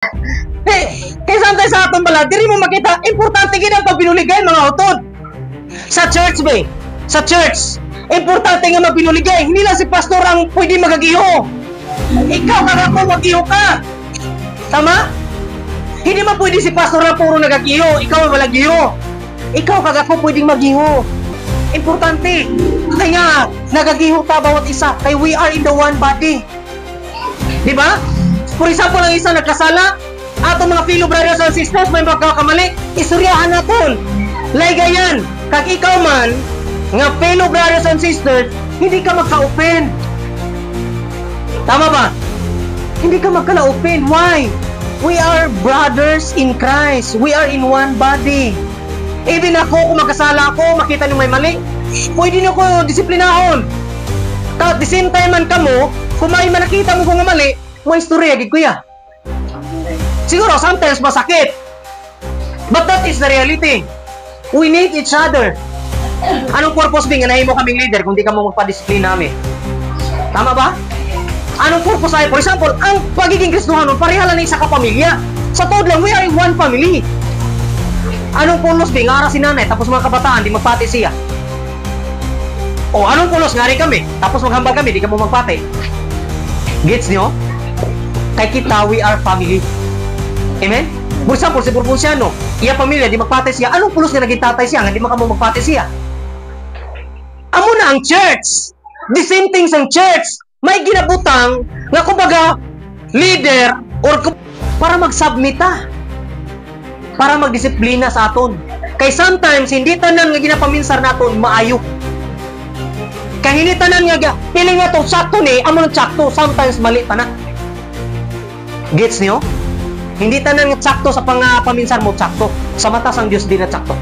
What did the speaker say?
Kaya sometimes sa aton bala, diri mo makita, importante gid ang pagbinuligay mga utod. Sa church be, sa church, importante nga magbinuligay. Hindi lang si pastor ang pwede magagiho. Ikaw kagako magiho ka. Tama? Hindi man pwede si pastor na puro nagagiho, ikaw ang malagiho. Ikaw kagako pwedeng magiho. Importante. Kaya nga, nagagiho ta bawat isa. Kaya we are in the one body. Di ba? For example, ang isa nagkasala, ato mga fellow brothers and sisters, may magkakamali, isuryahan natin. Laygayan. Kag ikaw man, nga fellow brothers and sisters, hindi ka magka-open. Tama ba? Hindi ka magkala-open. Why? We are brothers in Christ. We are in one body. Even ako, kung magkasala ako, makita niyo may mali, pwede niyo ko disiplinahon. At the same time man kamo, kung may nakita mo kung mali, may istorya, gid kuya. Siguro, sometimes masakit. But that is the reality. We need each other. Anong purpose ba nga nahimo kaming leader kung di ka mo magpa-discipline namin? Tama ba? Anong purpose ay? For example, ang pagiging Kristohanon, pareha lang isa ka pamilya. Sa tod lang, we are in one family. Anong pulos ba? Ngara si nanay, tapos mga kabataan, di magpati siya. O, anong pulos? Ngari kami, tapos maghambal kami, di ka mo magpati. Gets niyo? Kay kita, we are family. Amen? For example, si Purpunsyano, iya pamilya, di magpati siya. Anong pulos nga naging tatay siya? Nga di mo magpati siya. Amo na ang church. The same things ang church. May ginabutang nga kumbaga leader or para magsubmita. Para magdisiplina sa aton. Kay sometimes, hindi tanan nga ginapaminsar naton maayo. Kay hindi tanan nga, piling nga to, sakto ni, amo ng sakto, sometimes mali pa na. Gets niyo? Hindi tanan nga sakto sa paminsar mo, sakto. Sa mata sang Diyos din na sakto.